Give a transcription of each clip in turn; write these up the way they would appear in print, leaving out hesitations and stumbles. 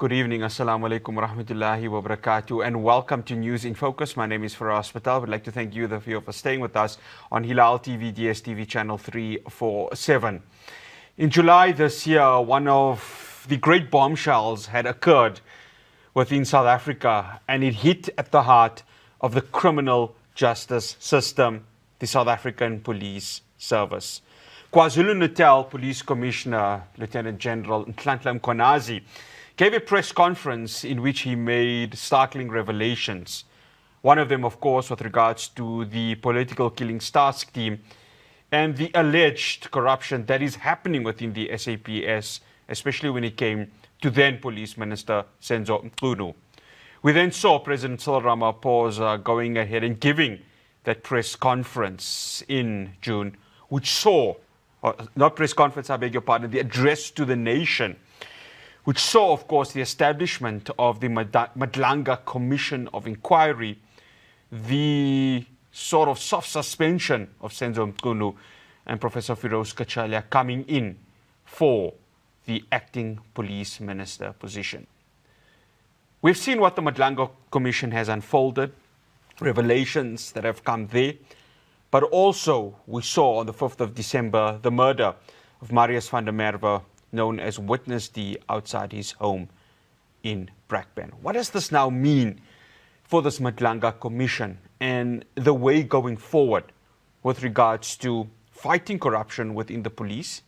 Good evening, Assalamu alaikum wa rahmatullahi wa barakatuh, and welcome to News in Focus. My name is Fahraaz Patel. I would like to thank you, the viewer, for staying with us on Hilaal TV, DSTV channel 347. In July this year, one of the great bombshells had occurred within South Africa, and it hit at the heart of the criminal justice system, the South African Police Service. KwaZulu-Natal Police Commissioner, Lieutenant General Nhlanhla Mkhwanazi, gave a press conference in which he made startling revelations. One of them, of course, with regards to the political killings task team and the alleged corruption that is happening within the SAPS, especially when it came to then Police Minister Senzo Mchunu. We then saw President Cyril Ramaphosa going ahead and giving that press conference in June, which saw, not press conference, I beg your pardon, the address to the nation, which saw, of course, the establishment of the Madlanga Commission of Inquiry, the sort of soft suspension of Senzo Mchunu and Professor Firoz Kachalia coming in for the acting police minister position. We've seen what the Madlanga Commission has unfolded, revelations that have come there, but also we saw on the 5th of December the murder of Marius van der Merwe, known as Witness D, outside his home in Brakpan. What does this now mean for this Madlanga Commission and the way going forward with regards to fighting corruption within the police,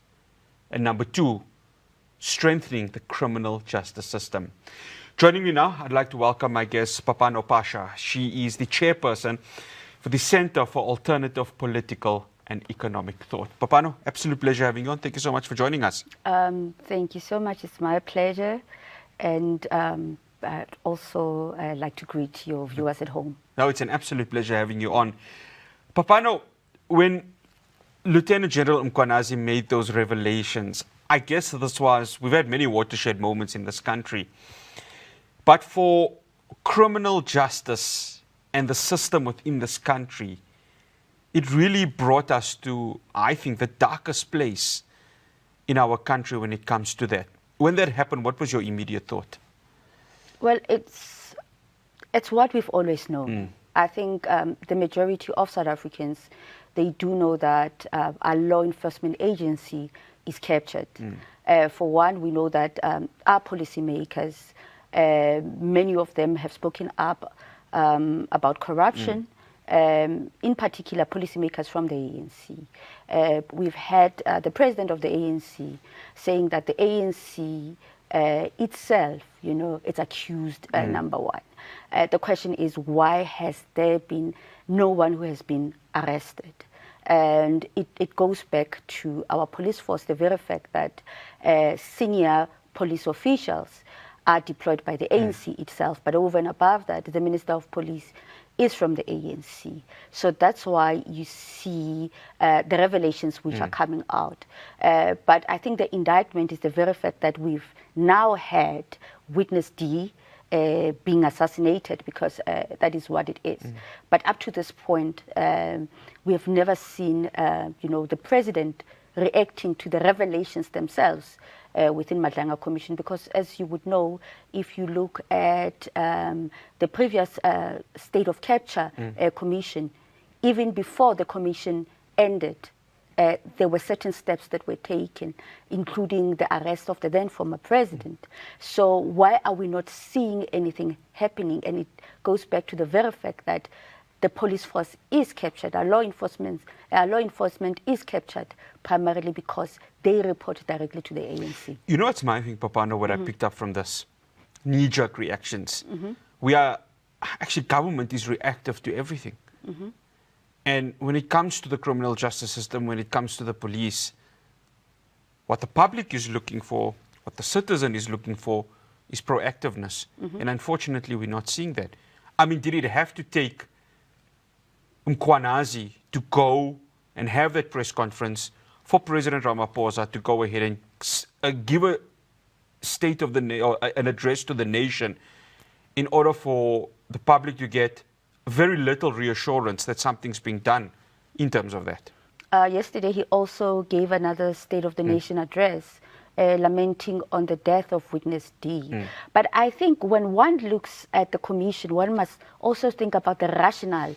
and number two, strengthening the criminal justice system? Joining me now, I'd like to welcome my guest, Phapano Phasha. She is the chairperson for the Center for Alternative Political and Economic Thought. Phapano, absolute pleasure having you on. Thank you so much for joining us. Thank you so much. It's my pleasure. And I'd also like to greet your viewers at home. No, it's an absolute pleasure having you on. Phapano, when Lieutenant General Mkhwanazi made those revelations, I guess this was, we've had many watershed moments in this country, but for criminal justice and the system within this country, it really brought us to, I think, the darkest place in our country when it comes to that. When that happened, what was your immediate thought? Well, it's what we've always known. I think the majority of South Africans, they do know that our law enforcement agency is captured. For one, we know that our policymakers, many of them have spoken up about corruption. In particular, policymakers from the ANC. We've had the president of the ANC saying that the ANC itself, it's accused, number one. The question is, why has there been no one who has been arrested? And it goes back to our police force, the very fact that senior police officials are deployed by the ANC itself, but over and above that, the Minister of Police is from the ANC. So that's why you see the revelations which are coming out. But I think the indictment is the very fact that we've now had Witness D being assassinated, because that is what it is. But up to this point, we have never seen the president reacting to the revelations themselves within Madlanga Commission, because as you would know, if you look at the previous state of capture commission, even before the commission ended, there were certain steps that were taken, including the arrest of the then former president. So why are we not seeing anything happening? And it goes back to the very fact that the police force is captured, our law enforcement is captured primarily because they report directly to the ANC. You know what's my thing, Phapano, what I picked up from this? Knee-jerk reactions. We are, actually, government is reactive to everything. And when it comes to the criminal justice system, when it comes to the police, what the public is looking for, what the citizen is looking for, is proactiveness. And unfortunately, we're not seeing that. I mean, did it have to take Mkhwanazi to go and have that press conference for President Ramaphosa to go ahead and give a state of an address to the nation in order for the public to get very little reassurance that something's being done in terms of that? Yesterday, he also gave another State of the Nation address lamenting on the death of witness D. But I think when one looks at the commission, one must also think about the rationale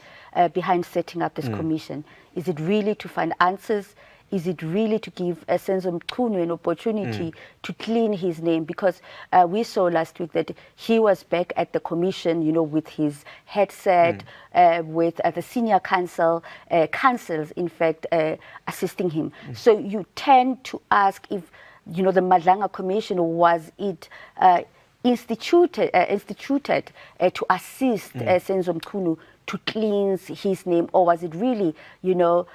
behind setting up this commission. Is it really to find answers? Is it really to give a sense of Mchunu an opportunity to clean his name? Because we saw last week that he was back at the commission, you know, with his headset, with the senior counsels, in fact, assisting him. So you tend to ask if, you know, the Madlanga Commission, was it instituted to assist Senzo Mchunu to cleanse his name, or was it really, you know,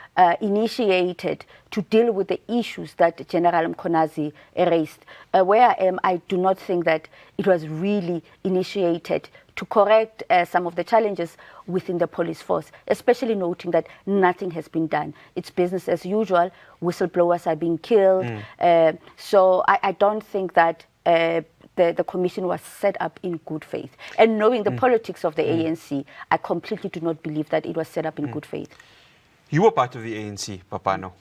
initiated to deal with the issues that General Mkhonazi raised? Where I am, I do not think that it was really initiated to correct some of the challenges within the police force, especially noting that nothing has been done. It's business as usual. Whistleblowers are being killed. So I don't think that the commission was set up in good faith. And knowing the politics of the ANC, I completely do not believe that it was set up in good faith. You were part of the ANC, Phapano.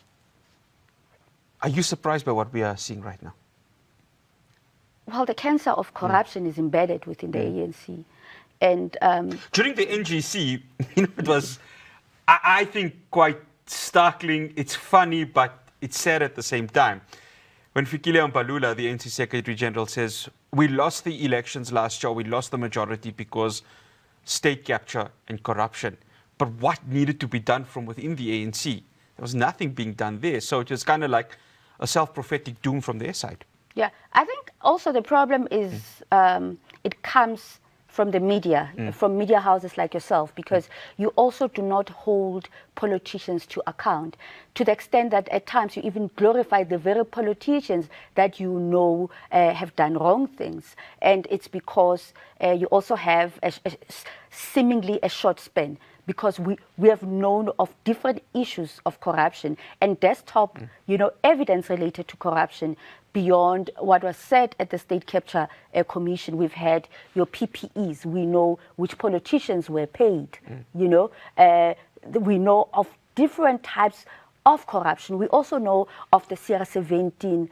Are you surprised by what we are seeing right now? Well, the cancer of corruption is embedded within the ANC. And during the NGC, you know, it was, I think, quite startling. It's funny, but it's sad at the same time. When Fikile Mbalula, the ANC Secretary General, says, we lost the elections last year, we lost the majority because state capture and corruption. But what needed to be done from within the ANC? There was nothing being done there. So it was kind of like a self-prophetic doom from their side. Yeah, I think also the problem is it comes from the media, from media houses like yourself, because you also do not hold politicians to account, to the extent that at times you even glorify the very politicians that you know have done wrong things. And it's because you also have seemingly a short span, because we have known of different issues of corruption and desktop, you know, evidence related to corruption beyond what was said at the State Capture Commission. We've had your PPEs. We know which politicians were paid, you know. We know of different types of corruption. We also know of the CR17,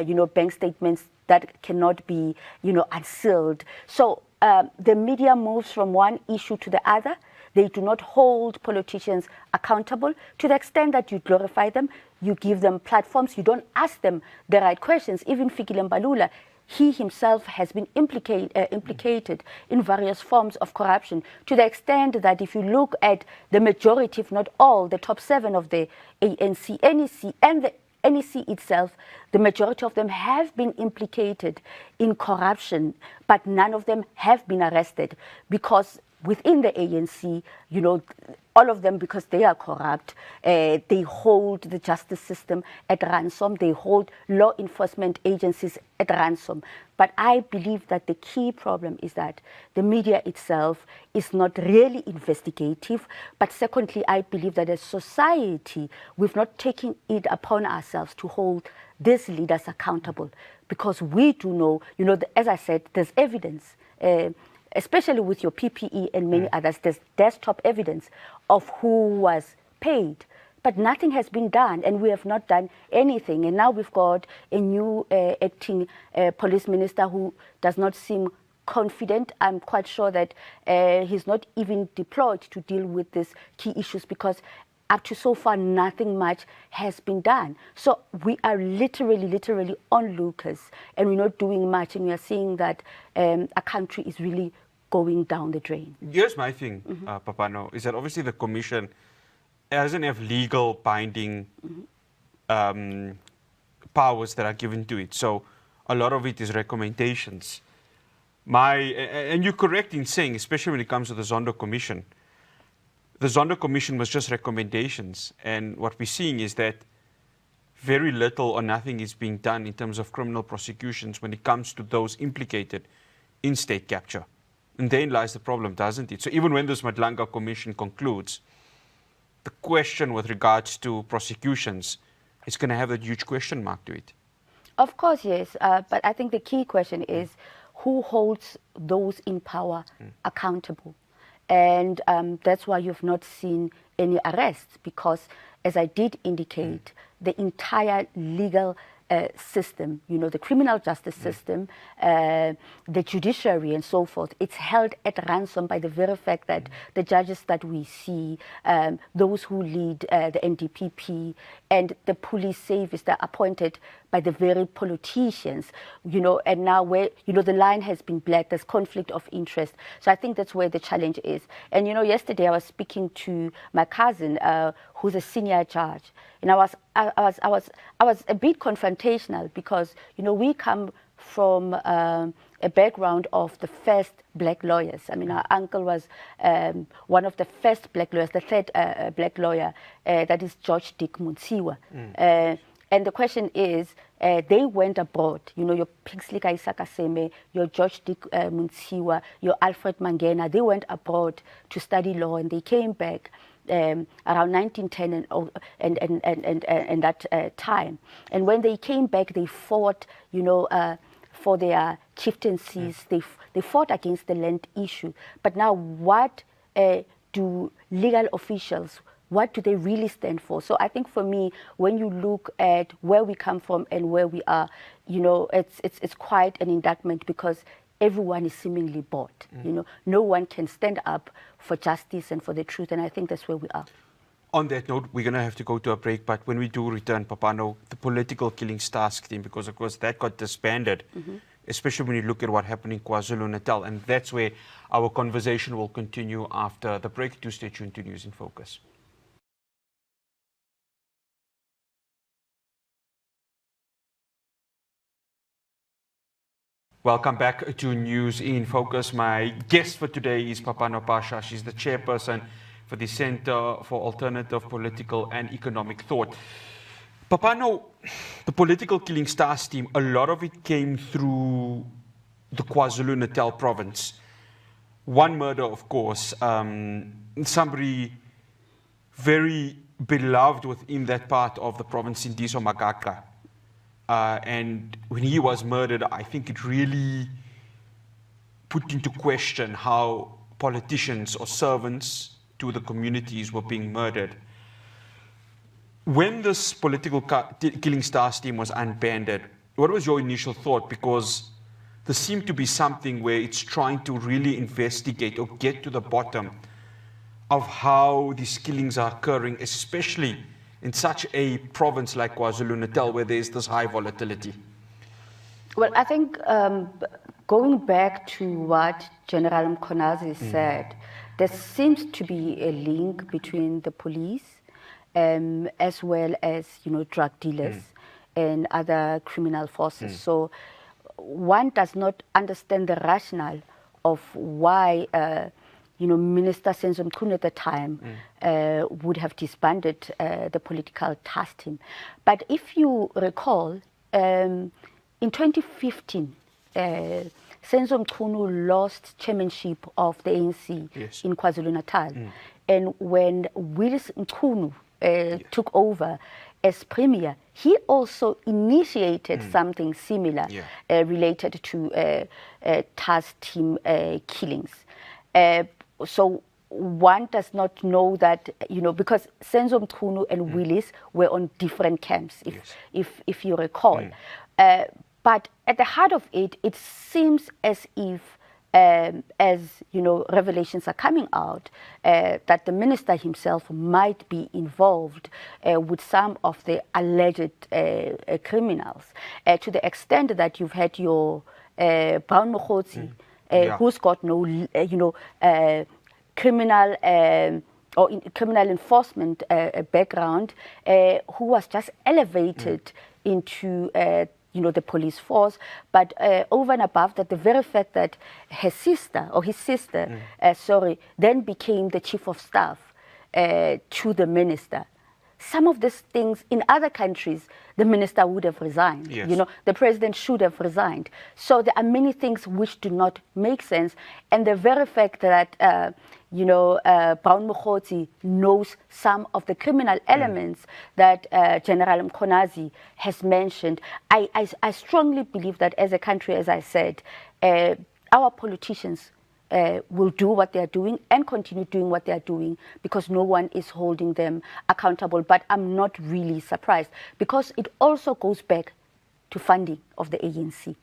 you know, bank statements that cannot be, you know, unsealed. So the media moves from one issue to the other. They do not hold politicians accountable to the extent that you glorify them, you give them platforms, you don't ask them the right questions. Even Fikile Mbalula, he himself has been implicated in various forms of corruption, to the extent that if you look at the majority, if not all, the top 7 of the ANC, NEC, and the NEC itself, the majority of them have been implicated in corruption, but none of them have been arrested, because within the ANC, you know, all of them, because they are corrupt, they hold the justice system at ransom, they hold law enforcement agencies at ransom. But I believe that the key problem is that the media itself is not really investigative. But secondly, I believe that as society, we've not taken it upon ourselves to hold these leaders accountable, because we do know, you know, as I said, there's evidence, especially with your PPE and many others, there's desktop evidence of who was paid. But nothing has been done, and we have not done anything. And now we've got a new acting police minister who does not seem confident. I'm quite sure that he's not even deployed to deal with these key issues, because up to so far, nothing much has been done. So we are literally onlookers, and we're not doing much, and we are seeing that a country is really going down the drain. Here's my thing, Phapano, is that obviously the commission doesn't have legal binding powers that are given to it. So a lot of it is recommendations. And you're correct in saying, especially when it comes to the Zondo Commission, the Zondo Commission was just recommendations. And what we're seeing is that very little or nothing is being done in terms of criminal prosecutions when it comes to those implicated in state capture. And therein lies the problem, doesn't it? So even when this Madlanga Commission concludes, the question with regards to prosecutions is going to have that huge question mark to it. Of course, yes. But I think the key question is who holds those in power accountable? And that's why you've not seen any arrests, because, as I did indicate, the entire legal system, the criminal justice system, the judiciary and so forth, it's held at ransom by the very fact that the judges that we see, those who lead the NDPP and the police service that are appointed by the very politicians, and now where, the line has been blurred, there's conflict of interest. So I think that's where the challenge is. And, yesterday I was speaking to my cousin, who's a senior judge, and I was a bit confrontational because, we come from a background of the first black lawyers. I mean, our uncle was one of the first black lawyers, the third black lawyer, that is George Dick Muntsiwa. And the question is, they went abroad, your Pixley Kaisakaseme, your George Dick Muntsiwa, your Alfred Mangena, they went abroad to study law and they came back around 1910 and that time. And when they came back, they fought, for their chieftaincies, they fought against the land issue. But now what do legal officials, what do they really stand for? So I think for me, when you look at where we come from and where we are, it's quite an indictment because everyone is seemingly bought. No one can stand up for justice and for the truth, and I think that's where we are. On that note, we're going to have to go to a break, but when we do return, Phapano, the political killings task team, because of course that got disbanded, especially when you look at what happened in KwaZulu-Natal, and that's where our conversation will continue after the break. Do stay tuned to News in Focus. Welcome back to News in Focus. My guest for today is Phapano Phasha. She's the chairperson for the Center for Alternative Political and Economic Thought. Phapano, the political killings task team, a lot of it came through the KwaZulu-Natal province. One murder, of course, somebody very beloved within that part of the province, Sindiso Magaka. And when he was murdered, I think it really put into question how politicians or servants to the communities were being murdered. When this political killings task team was unbanded, what was your initial thought? Because there seemed to be something where it's trying to really investigate or get to the bottom of how these killings are occurring, especially in such a province like KwaZulu-Natal where there's this high volatility. Well, I think going back to what General Mkhonazi said, there seems to be a link between the police as well as, drug dealers and other criminal forces. So one does not understand the rationale of why, Minister Senzo Mchunu at the time would have disbanded the political task team. But if you recall, in 2015, Senzo Mchunu lost chairmanship of the ANC in KwaZulu-Natal. And when Willis Mchunu took over as premier, he also initiated something similar related to task team killings. So one does not know that, because Senzo Mchunu and Willis were on different camps, if you recall. But at the heart of it, it seems as if, as revelations are coming out, that the minister himself might be involved with some of the alleged criminals, to the extent that you've had your Brown Mokhotsi, who's got no, criminal or criminal enforcement background, who was just elevated into the police force, but over and above that, the very fact that his sister then became the chief of staff to the minister. Some of these things in other countries, the minister would have resigned. The president should have resigned. So there are many things which do not make sense. And the very fact that, Brown Mokhotsi knows some of the criminal elements that General Mkhonazi has mentioned, I strongly believe that as a country, as I said, our politicians will do what they are doing and continue doing what they are doing because no one is holding them accountable. But I'm not really surprised because it also goes back to funding of the ANC.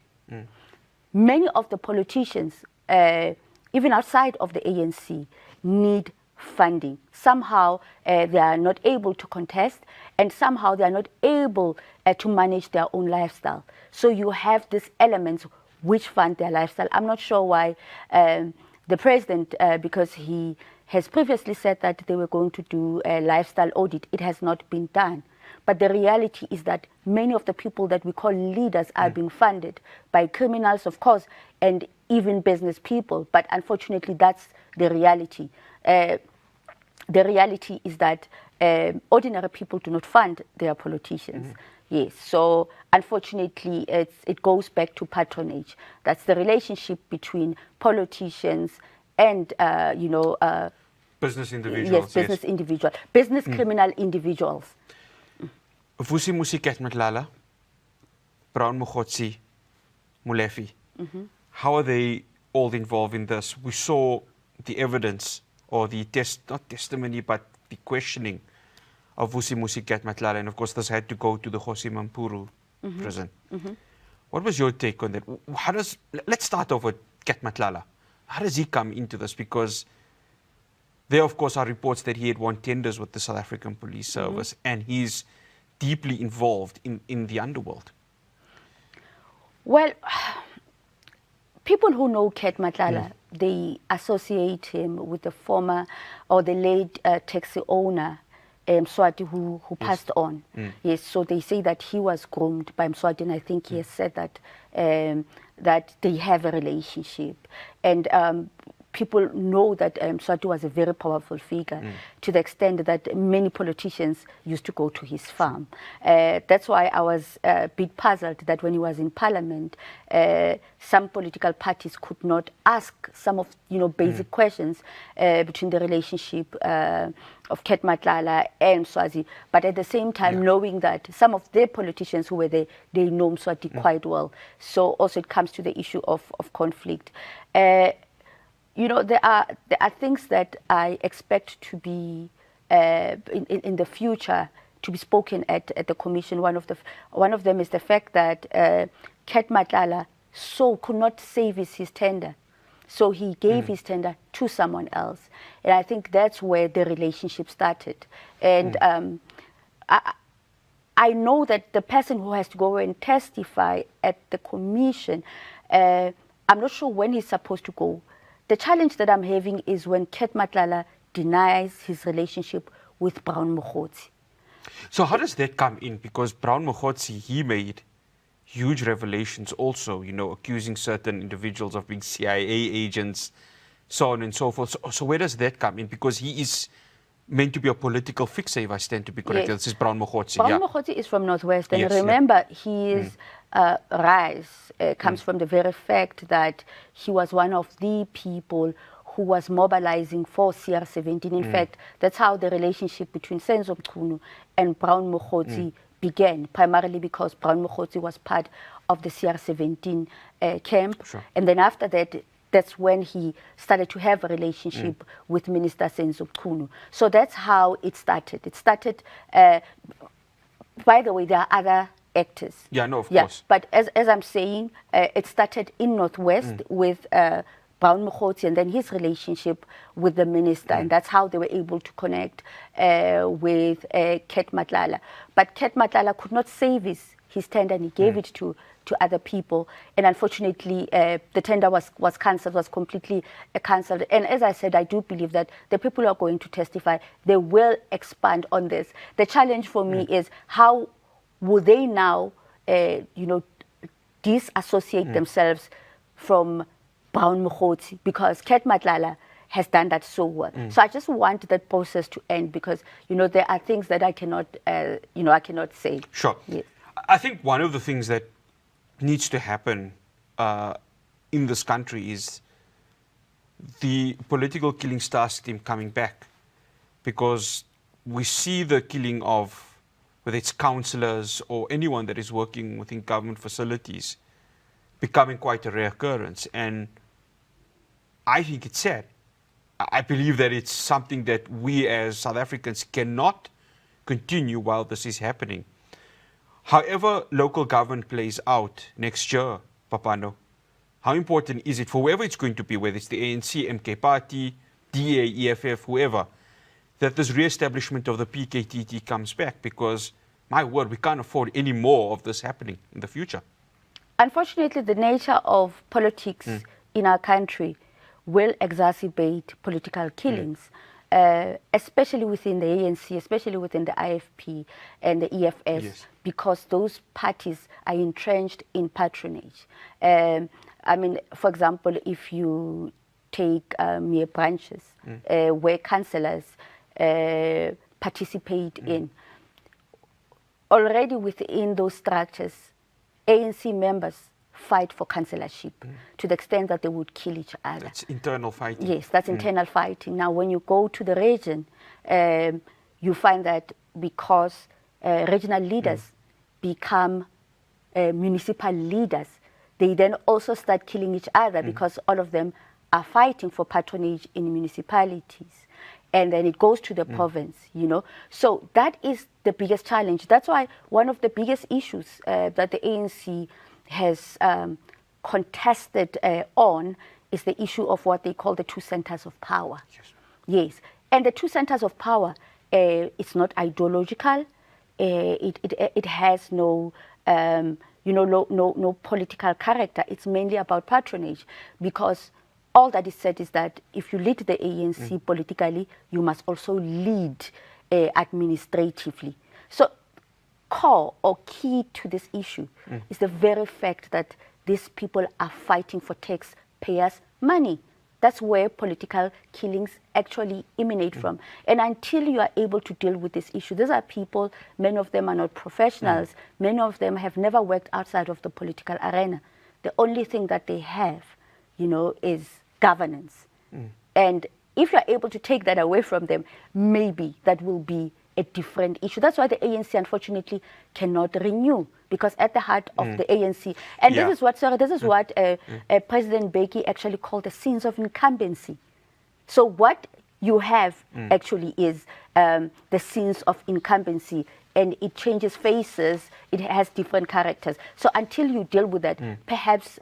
Many of the politicians, even outside of the ANC, need funding. Somehow they are not able to contest, and somehow they are not able to manage their own lifestyle. So you have these elements which fund their lifestyle. I'm not sure why the president, because he has previously said that they were going to do a lifestyle audit. It has not been done. But the reality is that many of the people that we call leaders are being funded by criminals, of course, and even business people. But unfortunately, that's the reality. The reality is that ordinary people do not fund their politicians. Yes, so unfortunately, it goes back to patronage. That's the relationship between politicians and, business individuals. Yes, business individuals, business criminal individuals. Vusi Musiket Madlanga, Brown Mogotsi, Molefe. How are they all involved in this? We saw the evidence or the not testimony, but the questioning of Vusi Musiket Madlanga, and of course this had to go to the Kgosi Mampuru prison. What was your take on that? Let's start off with Ket Madlanga. How does he come into this? Because there, of course, are reports that he had won tenders with the South African Police Service, and he's deeply involved in the underworld. Well, people who know Ket Madlanga, they associate him with the former or the late taxi owner, Mswati, who passed on. Yes, so they say that he was groomed by Mswati, and I think he has said that that they have a relationship. And people know that Mswati was a very powerful figure to the extent that many politicians used to go to his farm. That's why I was a bit puzzled that when he was in parliament, some political parties could not ask some of basic questions between the relationship of Ket Madlanga and Mswati. But at the same time, knowing that some of their politicians who were there, they know Mswati quite well. So also it comes to the issue of conflict. There are things that I expect to be in the future to be spoken at the commission. One of them is the fact that Ket Madlanga could not save his tender, so he gave his tender to someone else, and I think that's where the relationship started. And I know that the person who has to go and testify at the commission, I'm not sure when he's supposed to go. The challenge that I'm having is when Ket Madlanga denies his relationship with Brown Mogotsi. So how does that come in? Because Brown Mogotsi, he made huge revelations also, accusing certain individuals of being CIA agents, so on and so forth. So where does that come in? Because he is meant to be a political fixer, if I stand to be corrected. This is Brown Mogotsi. Brown Mogotsi is from Northwest, and remember, his rise comes from the very fact that he was one of the people who was mobilizing for CR17. In fact, that's how the relationship between Senzo Mchunu and Brown Mogotsi began, primarily because Brown Mogotsi was part of the CR17 camp. And then after that, that's when he started to have a relationship with Minister Senzo Mchunu. So that's how it started. It started, by the way, there are other actors. Yeah, no, of course. But as I'm saying, it started in Northwest with Brown Mogotsi and then his relationship with the minister. And that's how they were able to connect with Ket Madlanga. But Ket Madlanga could not save his tender, and he gave it to other people. And unfortunately, the tender was cancelled, was completely cancelled. And as I said, I do believe that the people who are going to testify, they will expand on this. The challenge for me is how will they now, disassociate themselves from Brown Mogotsi, because Ket Madlanga has done that so well. So I just want that process to end, because there are things that I cannot say. Sure. Yes. I think one of the things that needs to happen in this country is the political killing star system coming back, because we see the killing of whether it's councillors or anyone that is working within government facilities becoming quite a rare occurrence. And I think it's sad. I believe that it's something that we as South Africans cannot continue while this is happening. However local government plays out next year, Phapano, how important is it for whoever it's going to be, whether it's the ANC, MK Party, DA, EFF, whoever, that this re-establishment of the PKTT comes back? Because, my word, we can't afford any more of this happening in the future. Unfortunately, the nature of politics in our country will exacerbate political killings, especially within the ANC, especially within the IFP and the EFS, Yes. because those parties are entrenched in patronage. I mean, for example, if you take mere branches where councillors participate in, already within those structures, ANC members fight for councillorship to the extent that they would kill each other. That's internal fighting. Yes, that's internal fighting. Now, when you go to the region, you find that because regional leaders become municipal leaders, they then also start killing each other because all of them are fighting for patronage in municipalities. And then it goes to the province, you know. So that is the biggest challenge. That's why one of the biggest issues that the ANC has contested on is the issue of what they call the two centers of power. Yes. Yes. And the two centers of power, it's not ideological. It has no, no political character. It's mainly about patronage, because all that is said is that if you lead the ANC politically, you must also lead administratively. So core or key to this issue is the very fact that these people are fighting for taxpayers' money. That's where political killings actually emanate from. And until you are able to deal with this issue, these are people, many of them are not professionals, many of them have never worked outside of the political arena. The only thing that they have, you know, is governance. And if you're able to take that away from them, maybe that will be a different issue. That's why the ANC, unfortunately, cannot renew, because at the heart of the ANC, and this is what, sorry, this is what President Beki actually called the sins of incumbency. So what you have actually is the sins of incumbency, and it changes faces, it has different characters. So until you deal with that, perhaps,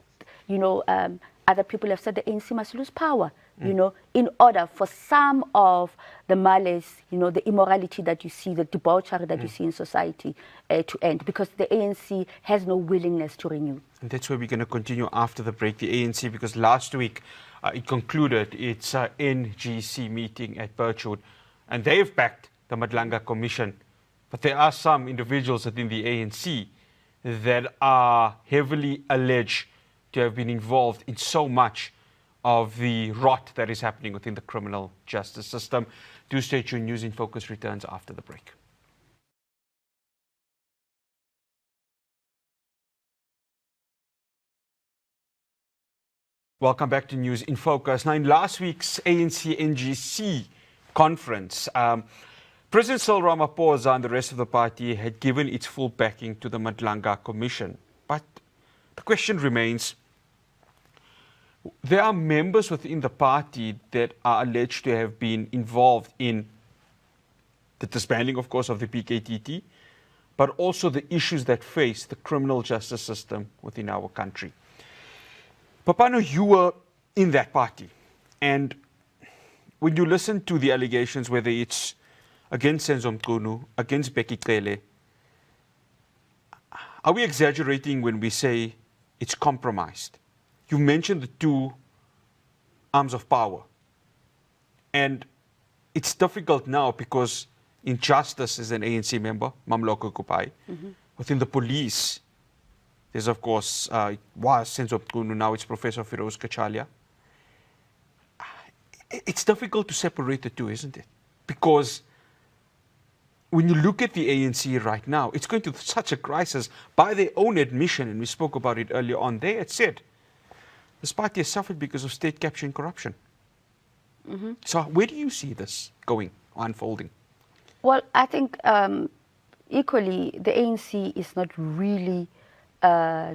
you know, other people have said the ANC must lose power, you know, in order for some of the malice, you know, the immorality that you see, the debauchery that you see in society to end, because the ANC has no willingness to renew. And that's where we're going to continue after the break, the ANC, because last week it concluded its NGC meeting at Birchwood, and they've backed the Madlanga Commission. But there are some individuals within the ANC that are heavily alleged to have been involved in so much of the rot that is happening within the criminal justice system. Do stay tuned. News in Focus returns after the break. Welcome back to News in Focus. Now, in last week's ANC NGC conference, President Cyril Ramaphosa and the rest of the party had given its full backing to the Madlanga Commission. But the question remains, there are members within the party that are alleged to have been involved in the disbanding, of course, of the PKTT, but also the issues that face the criminal justice system within our country. Phapano, you were in that party, and when you listen to the allegations, whether it's against Senzo Mchunu, against Bheki Cele, are we exaggerating when we say it's compromised? You mentioned the two arms of power. And it's difficult now because in justice as an ANC member, Mamloko Kupai, within the police, there's of course, it was Senzo Mchunu, now it's Professor Fahraaz Patel. It's difficult to separate the two, isn't it? Because when you look at the ANC right now, it's going through such a crisis. By their own admission, and we spoke about it earlier on, they had said, this party has suffered because of state capture and corruption. So where do you see this going, unfolding? Well, I think equally the ANC is not really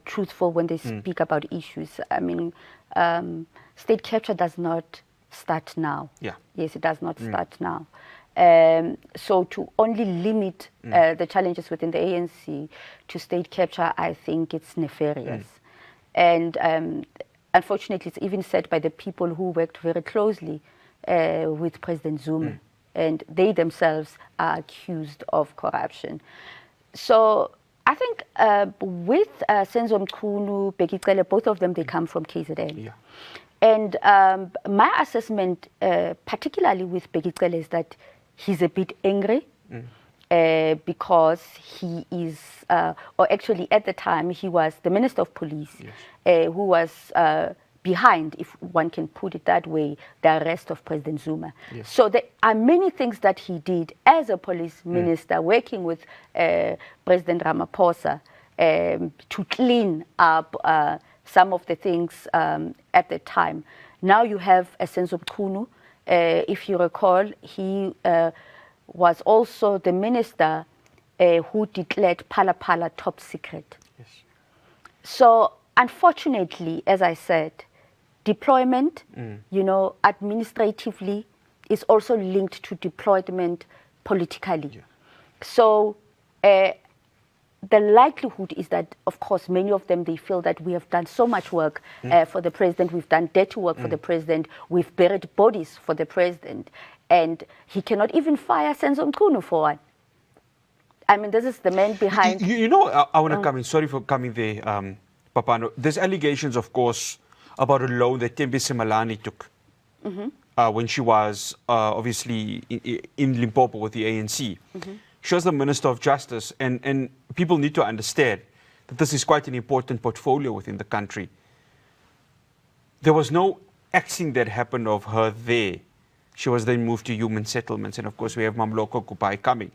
truthful when they speak about issues. I mean, state capture does not start now. Yeah. Yes, it does not start now. So to only limit the challenges within the ANC to state capture, I think it's nefarious. And unfortunately, it's even said by the people who worked very closely with President Zuma, and they themselves are accused of corruption. So I think with Senzo Mchunu, Bheki Cele, both of them, they come from KZN. Yeah. And my assessment, particularly with Bheki Cele, is that he's a bit angry because he is, or actually at the time, he was the Minister of Police, who was behind, if one can put it that way, the arrest of President Zuma. So there are many things that he did as a police minister, working with President Ramaphosa to clean up some of the things at the time. Now you have a Senzo Mchunu. If you recall, he was also the minister who declared Phala Phala top secret. So unfortunately, as I said, deployment, you know, administratively is also linked to deployment politically. So the likelihood is that, of course, many of them, they feel that we have done so much work for the president, we've done dirty work for the president, we've buried bodies for the president, and he cannot even fire Senzo Mchunu for one. I mean, this is the man behind... You know, I want to come in, sorry for coming there, Phapano. There's allegations, of course, about a loan that Thembise Malani took when she was obviously in Limpopo with the ANC. She was the Minister of Justice, and people need to understand that this is quite an important portfolio within the country. There was no axing that happened of her there. She was then moved to human settlements, and of course we have Mamloko Kupai coming.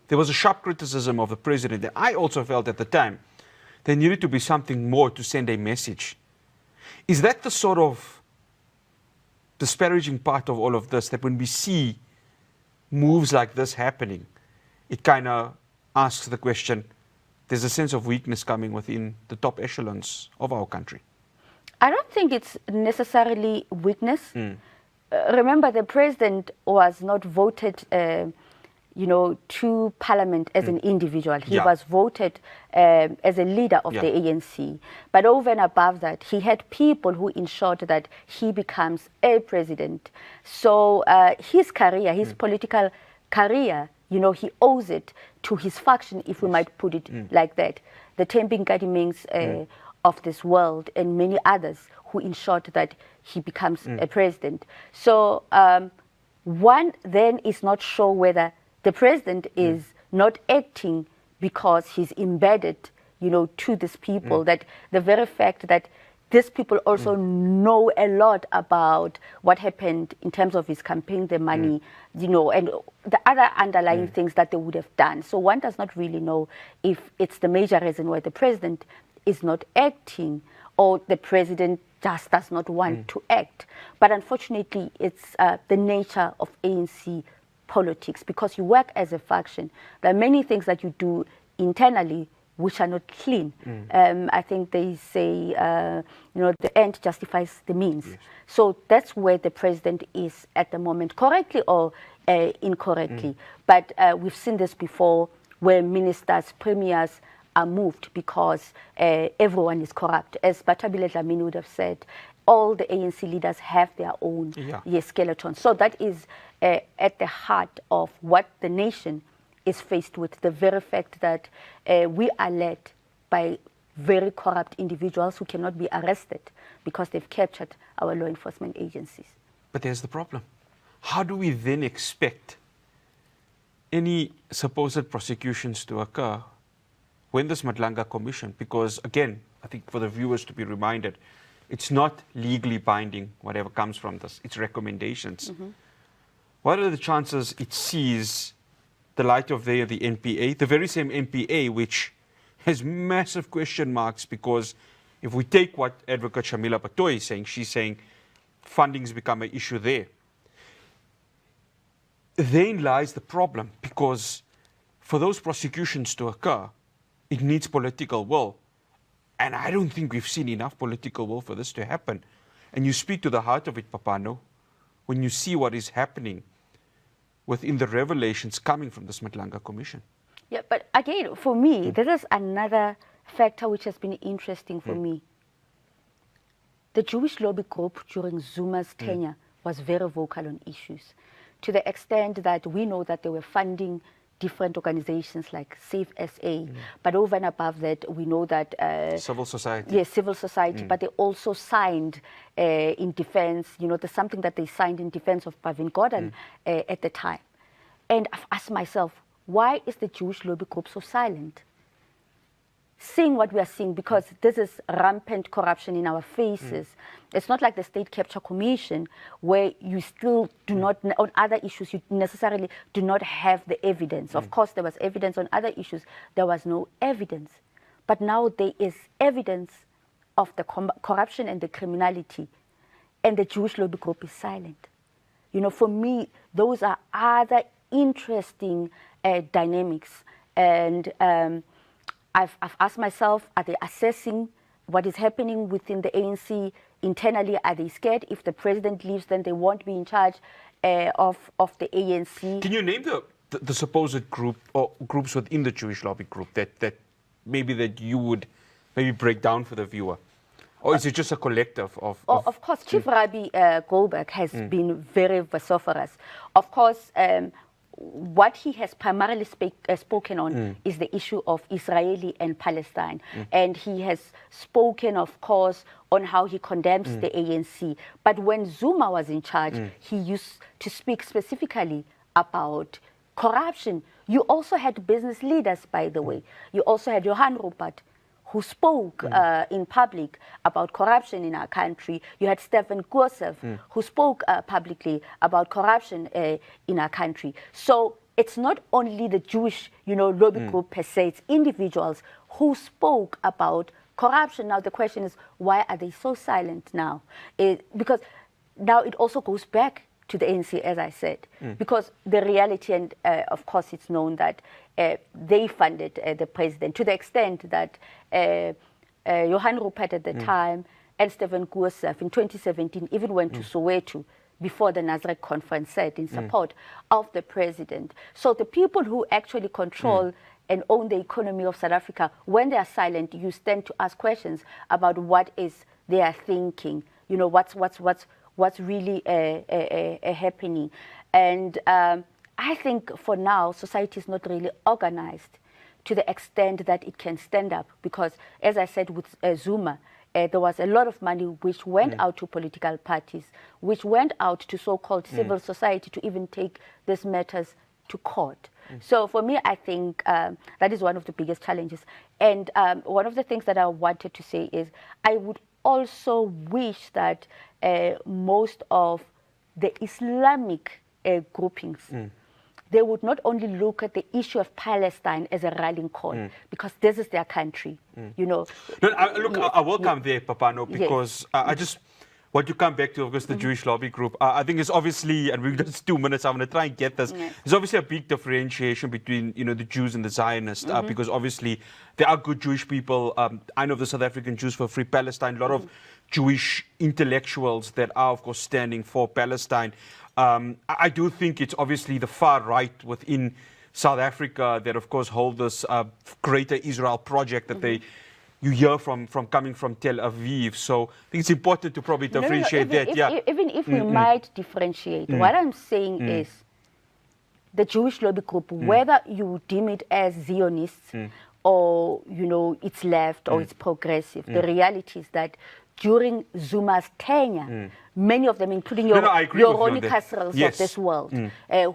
There was a sharp criticism of the president, and I also felt at the time there needed to be something more to send a message. Is that the sort of disparaging part of all of this, that when we see moves like this happening, it kind of asks the question, there's a sense of weakness coming within the top echelons of our country? I don't think it's necessarily weakness. Remember, the president was not voted, you know, to parliament as an individual. He was voted as a leader of the ANC. But over and above that, he had people who ensured that he becomes a president. So his career, his political career, you know, he owes it to his faction, if we might put it like that. The Thembi Nkadimings of this world and many others who ensured that he becomes a president. So one then is not sure whether the president is not acting because he's embedded, you know, to these people, that the very fact that these people also know a lot about what happened in terms of his campaign, the money, you know, and the other underlying things that they would have done. So one does not really know if it's the major reason why the president is not acting, or the president just does not want to act. But unfortunately, it's the nature of ANC politics, because you work as a faction. There are many things that you do internally which are not clean. I think they say, you know, the end justifies the means. So that's where the president is at the moment, correctly or incorrectly. But we've seen this before, where ministers, premiers are moved because everyone is corrupt. As Batabile Dlamini would have said, all the ANC leaders have their own skeletons. So that is at the heart of what the nation is faced with, the very fact that we are led by very corrupt individuals who cannot be arrested because they've captured our law enforcement agencies. But there's the problem. How do we then expect any supposed prosecutions to occur when this Madlanga Commission, because again, I think for the viewers to be reminded, it's not legally binding, whatever comes from this, it's recommendations. What are the chances it sees the light of day of the NPA, the very same NPA which has massive question marks, because if we take what Advocate Shamila Patoy is saying, she's saying funding's become an issue there. Therein lies the problem, because for those prosecutions to occur, it needs political will. And I don't think we've seen enough political will for this to happen. And you speak to the heart of it, Phapano, when you see what is happening within the revelations coming from this Madlanga Commission. Yeah, but again, for me, this is another factor which has been interesting for me. The Jewish lobby group during Zuma's tenure was very vocal on issues, to the extent that we know that they were funding different organizations like Safe SA, but over and above that, we know that Civil society. Yes, civil society, but they also signed in defense, there's something that they signed in defense of Pravin Gordhan at the time. And I've asked myself, why is the Jewish lobby group so silent? Seeing what we are seeing, because this is rampant corruption in our faces. It's not like the State Capture Commission, where you still do not, on other issues, you necessarily do not have the evidence. Of course, there was evidence on other issues. There was no evidence. But now there is evidence of the corruption and the criminality, and the Jewish lobby group is silent. For me, those are other interesting dynamics. And I've asked myself, are they assessing what is happening within the ANC internally? Are they scared if the president leaves, then they won't be in charge of the ANC? Can you name the supposed group or groups within the Jewish lobby group that you would maybe break down for the viewer? Or is it just a collective of... Of course, Chief Rabbi Goldberg has been very vociferous. Of course, what he has primarily spoken on is the issue of Israeli and Palestine. And he has spoken, of course, on how he condemns the ANC. But when Zuma was in charge, he used to speak specifically about corruption. You also had business leaders, by the way. You also had Johan Rupert, who spoke in public about corruption in our country. You had Stephen Gosef, who spoke publicly about corruption in our country. So it's not only the Jewish, lobby group per se, it's individuals who spoke about corruption. Now the question is, why are they so silent now? Because now it also goes back to the ANC, as I said, because the reality, and of course it's known that they funded the president to the extent that Johan Rupert at the time and Stephen Gosef in 2017 even went to Soweto before the Nazareth conference said in support of the president. So the people who actually control and own the economy of South Africa, when they are silent, you stand to ask questions about what is they are thinking, what's really happening. And I think for now, society is not really organized to the extent that it can stand up, because, as I said, with Zuma, there was a lot of money which went out to political parties, which went out to so-called civil society to even take these matters to court. So for me, I think that is one of the biggest challenges. And one of the things that I wanted to say is I would also wish that most of the Islamic groupings, they would not only look at the issue of Palestine as a rallying call, because this is their country, No, I will come there, Phapano, because I just want to come back to, of course, the Jewish lobby group. I think it's obviously, and we've just 2 minutes, I'm going to try and get this. There's obviously a big differentiation between, the Jews and the Zionists, because obviously there are good Jewish people. I know the South African Jews for Free Palestine, a lot of Jewish intellectuals that are, of course, standing for Palestine. I do think it's obviously the far right within South Africa that, of course, hold this Greater Israel project that you hear from coming from Tel Aviv. So I think it's important to probably differentiate that. Even if we might differentiate, what I'm saying is the Jewish lobby group, whether you deem it as Zionists or, it's left or it's progressive, the reality is that during Zuma's tenure, many of them, including your Ronnie Kasrils of this world,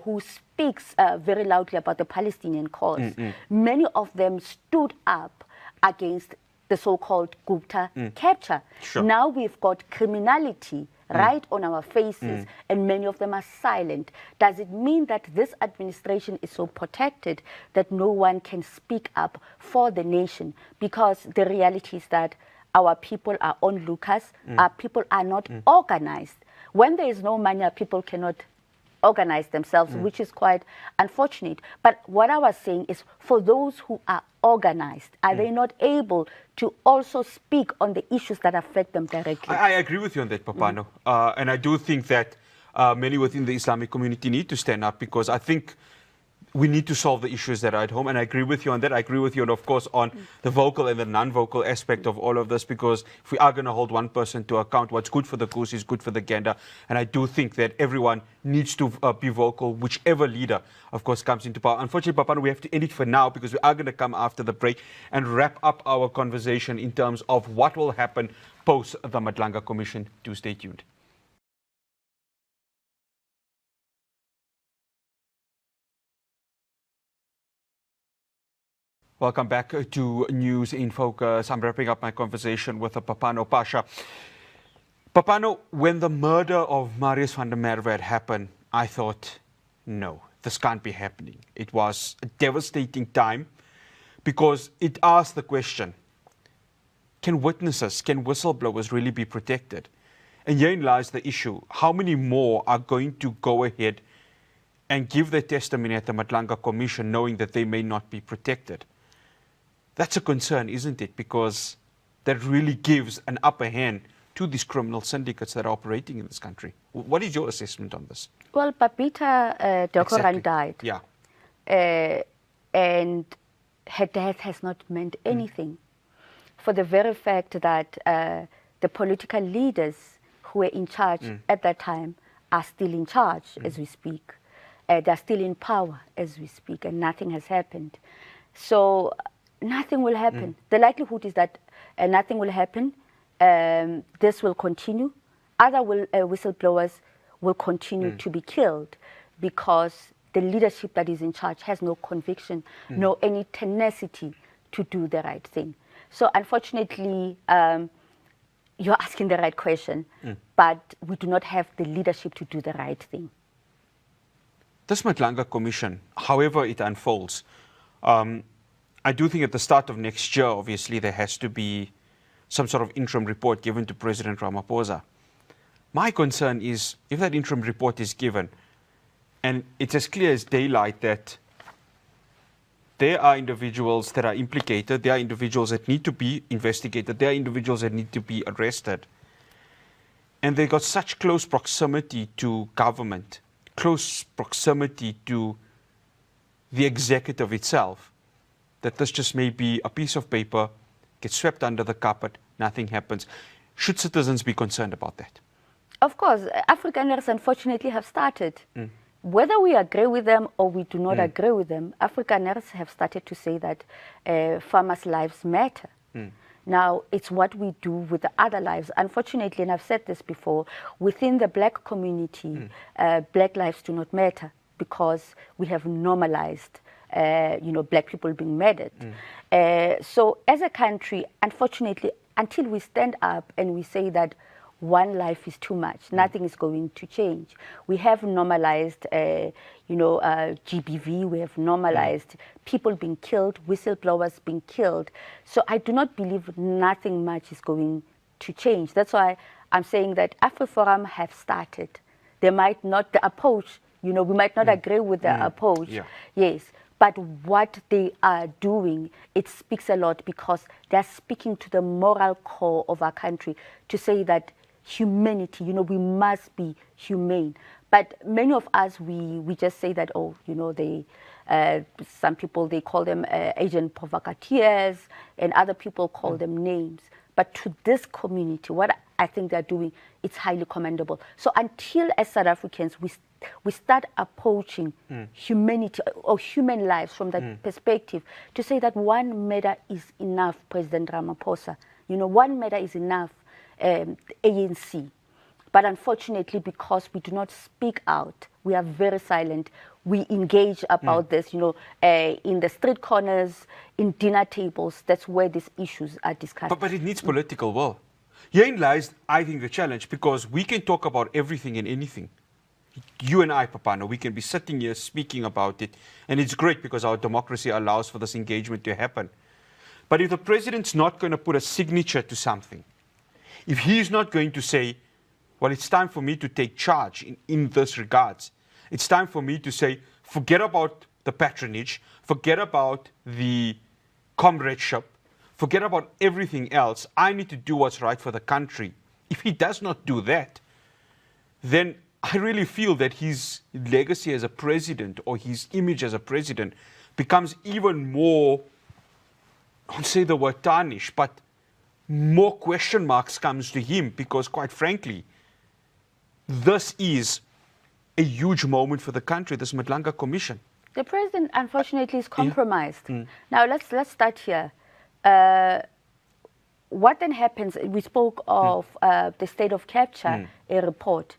who speaks very loudly about the Palestinian cause, many of them stood up against the so-called Gupta capture. Now we've got criminality right on our faces, and many of them are silent. Does it mean that this administration is so protected that no one can speak up for the nation? Because the reality is that our people are onlookers, our people are not organized. When there is no money, our people cannot organize themselves, which is quite unfortunate. But what I was saying is, for those who are organized, are they not able to also speak on the issues that affect them directly? I agree with you on that, Phapano. And I do think that many within the Islamic community need to stand up, because I think we need to solve the issues that are at home. And I agree with you on that. I agree with you, and of course, on the vocal and the non-vocal aspect of all of this, because if we are going to hold one person to account, what's good for the goose is good for the gander. And I do think that everyone needs to be vocal, whichever leader, of course, comes into power. Unfortunately, Phapano, we have to end it for now, because we are going to come after the break and wrap up our conversation in terms of what will happen post the Madlanga Commission. Do stay tuned. Welcome back to News in Focus. I'm wrapping up my conversation with Phapano Phasha. Phapano, when the murder of Marius van der Merwe had happened, I thought, no, this can't be happening. It was a devastating time, because it asked the question, can witnesses, can whistleblowers really be protected? And herein lies the issue. How many more are going to go ahead and give their testimony at the Madlanga Commission knowing that they may not be protected? That's a concern, isn't it? Because that really gives an upper hand to these criminal syndicates that are operating in this country. What is your assessment on this? Well, Papita Deokaran died. Yeah. And her death has not meant anything, for the very fact that the political leaders who were in charge at that time are still in charge as we speak. They're still in power as we speak, and nothing has happened. So nothing will happen. The likelihood is that nothing will happen. This will continue. Other whistleblowers will continue to be killed, because the leadership that is in charge has no conviction, no any tenacity to do the right thing. So unfortunately, you're asking the right question, but we do not have the leadership to do the right thing. This Madlanga Commission, however it unfolds, I do think at the start of next year, obviously, there has to be some sort of interim report given to President Ramaphosa. My concern is, if that interim report is given, and it's as clear as daylight that there are individuals that are implicated, there are individuals that need to be investigated, there are individuals that need to be arrested, and they got such close proximity to government, close proximity to the executive itself, that this just may be a piece of paper, gets swept under the carpet, nothing happens. Should citizens be concerned about that? Of course, Afrikaners unfortunately have started. Whether we agree with them or we do not agree with them, Afrikaners have started to say that farmers' lives matter. Now, it's what we do with the other lives. Unfortunately, and I've said this before, within the black community, black lives do not matter, because we have normalized black people being murdered. So as a country, unfortunately, until we stand up and we say that one life is too much, nothing is going to change. We have normalized, GBV, we have normalized people being killed, whistleblowers being killed. So I do not believe nothing much is going to change. That's why I'm saying that AfriForum have started. They might not, the approach, we might not agree with the approach, yes. But what they are doing, it speaks a lot, because they're speaking to the moral core of our country to say that humanity, we must be humane. But many of us, we just say that, some people, they call them agent provocateurs, and other people call them names. But to this community, what I think they're doing, it's highly commendable. So until as South Africans, we start approaching humanity or human lives from that perspective, to say that one matter is enough, President Ramaphosa. One matter is enough, ANC. But unfortunately, because we do not speak out, we are very silent. We engage about this, in the street corners, in dinner tables. That's where these issues are discussed. But it needs political will. Herein lies, I think, the challenge, because we can talk about everything and anything. You and I, Phapano, we can be sitting here speaking about it, and it's great because our democracy allows for this engagement to happen. But if the president's not going to put a signature to something, if he's not going to say, well, it's time for me to take charge in this regards, it's time for me to say, forget about the patronage, forget about the comradeship, forget about everything else, I need to do what's right for the country. If he does not do that, then I really feel that his legacy as a president, or his image as a president, becomes even more, I won't say the word tarnished, but more question marks comes to him, because quite frankly, this is a huge moment for the country, this Madlanga Commission. The president, unfortunately, is compromised. Now, let's start here. What then happens, we spoke of the state of capture, a report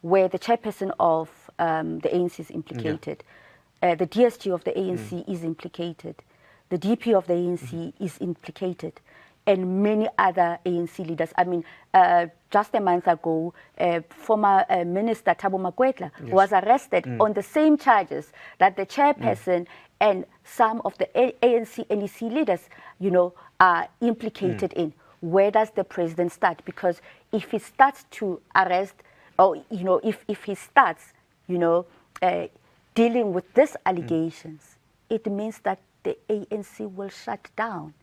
where the chairperson of the ANC is implicated. The DSG of the ANC is implicated. The DP of the ANC is implicated. And many other ANC leaders. I mean, just a month ago, former Minister Thabo Makwetla was arrested on the same charges that the chairperson and some of the ANC NEC leaders, you know, are implicated in. Where does the president start? Because if he starts to arrest, or, you know, if he starts, you know, dealing with these allegations, it means that the ANC will shut down.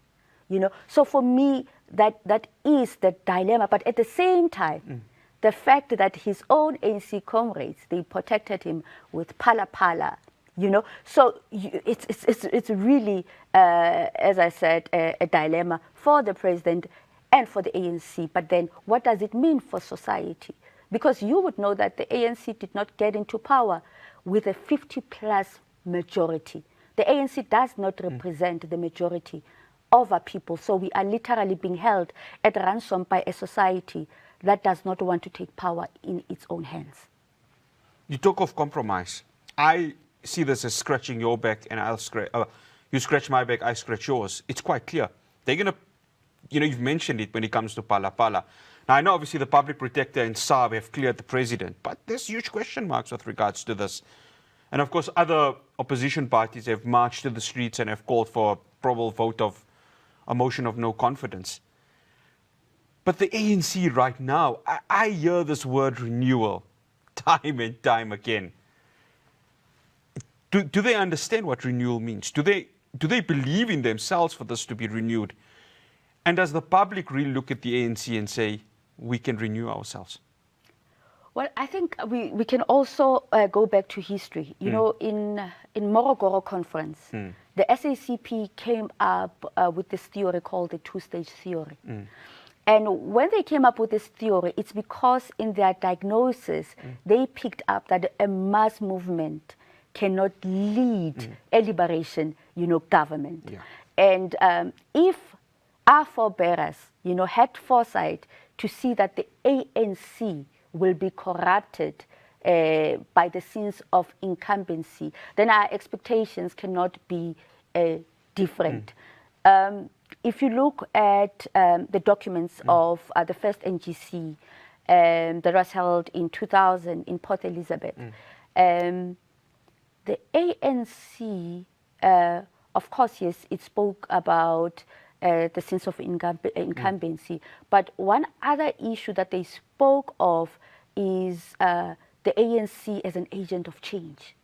You know, so for me, that is the dilemma. But at the same time, the fact that his own ANC comrades, they protected him with pala, you know. So it's really, as I said, a dilemma for the president and for the ANC. But then what does it mean for society? Because you would know that the ANC did not get into power with a 50+ majority. The ANC does not represent the majority of our people. So we are literally being held at ransom by a society that does not want to take power in its own hands. You talk of compromise. I see this as scratching your back, and you scratch my back, I scratch yours. It's quite clear. They're going to, you know, you've mentioned it when it comes to pala. Now, I know obviously the public protector and SARB have cleared the president, but there's huge question marks with regards to this. And of course, other opposition parties have marched to the streets and have called for a probable vote of a motion of no confidence. But the ANC right now, I hear this word renewal time and time again. Do they understand what renewal means? Do they believe in themselves for this to be renewed? And does the public really look at the ANC and say, we can renew ourselves? Well, I think we can also go back to history. You know, in Morogoro conference, the SACP came up with this theory called the two-stage theory. And when they came up with this theory, it's because in their diagnosis, they picked up that a mass movement cannot lead a liberation, you know, government. And if our forebearers, you know, had foresight to see that the ANC will be corrupted by the sins of incumbency, then our expectations cannot be different. If you look at the documents of the first NGC that was held in 2000 in Port Elizabeth, the ANC, of course, yes, it spoke about the sense of incumbency. But one other issue that they spoke of is the ANC as an agent of change.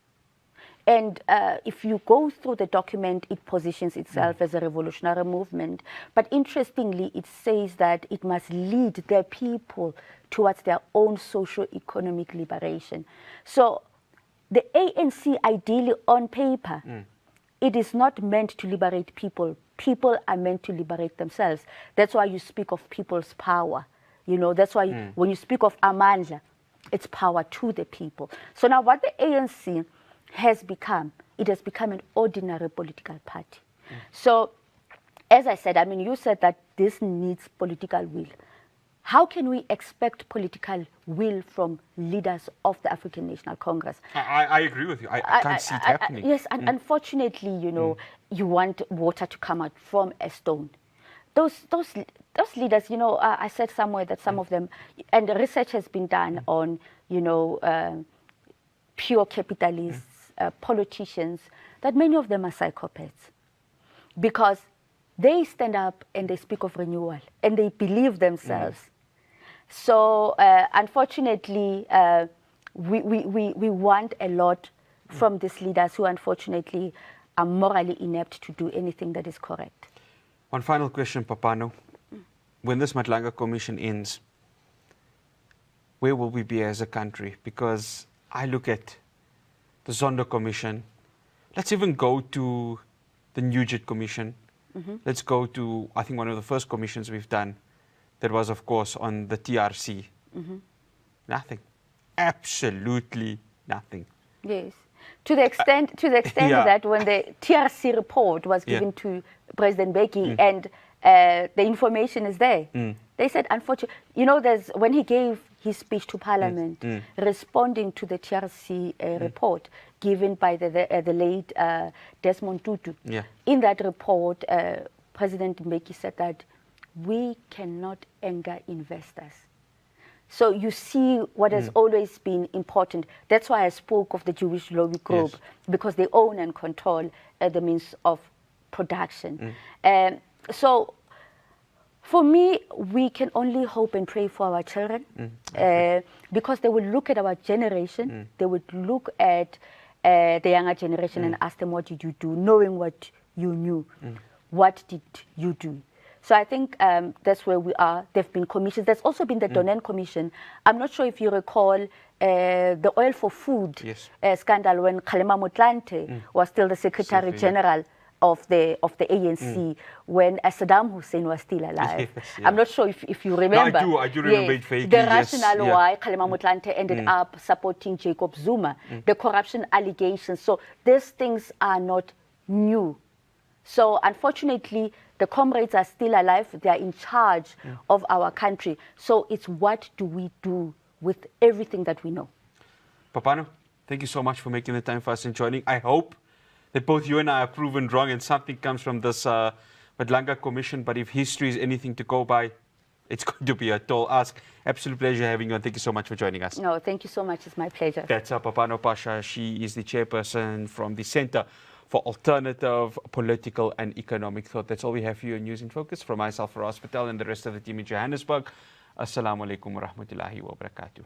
And if you go through the document, it positions itself as a revolutionary movement. But interestingly, it says that it must lead their people towards their own socio-economic liberation. So the ANC, ideally on paper, it is not meant to liberate people. People are meant to liberate themselves. That's why you speak of people's power. You know, that's why when you speak of amandla, it's power to the people. So now what the ANC has become, it has become an ordinary political party. So, as I said, I mean, you said that this needs political will. How can we expect political will from leaders of the African National Congress? I agree with you. I can't see it happening. Yes, and unfortunately, you know, you want water to come out from a stone. Those leaders, you know, I said somewhere that some of them, and the research has been done on, you know, pure capitalists, politicians, that many of them are psychopaths. Because they stand up and they speak of renewal, and they believe themselves. So, unfortunately, we want a lot from these leaders who, unfortunately, are morally inept to do anything that is correct. One final question, Phapano. When this Madlanga Commission ends, where will we be as a country? Because I look at the Zondo Commission. Let's even go to the Judicial Commission. Let's go to, I think, one of the first commissions we've done. That was, of course, on the TRC. Nothing. Absolutely nothing. Yes. To the extent Yeah. that when the TRC report was given to President Mbeki and the information is there, they said, unfortunately, you know, when he gave his speech to Parliament, responding to the TRC report given by the late Desmond Tutu, in that report, President Mbeki said that we cannot anger investors. So you see what has always been important. That's why I spoke of the Jewish lobby group, because they own and control the means of production. So for me, we can only hope and pray for our children, because they will look at our generation, they would look at the younger generation and ask them, what did you do? Knowing what you knew, what did you do? So I think that's where we are. There have been commissions. There's also been the Donen Commission. I'm not sure if you recall the oil for food scandal when Kgalema Motlanthe was still the Secretary General of the ANC when Saddam Hussein was still alive. I'm not sure if you remember. No, I do remember it vaguely. The rationale why Kgalema Motlanthe ended up supporting Jacob Zuma, the corruption allegations. So these things are not new. So unfortunately, the comrades are still alive. They are in charge of our country. So it's what do we do with everything that we know? Phapano, thank you so much for making the time for us and joining. I hope that both you and I are proven wrong and something comes from this Madlanga Commission. But if history is anything to go by, it's going to be a tall ask. Absolute pleasure having you, and thank you so much for joining us. No, thank you so much. It's my pleasure. That's Phapano Phasha. She is the chairperson from the Center for Alternative Political and Economic Thought. That's all we have for you on News in Focus. From myself, Fahraaz Patel, and the rest of the team in Johannesburg. Assalamu alaikum wa rahmatullahi wa barakatuh.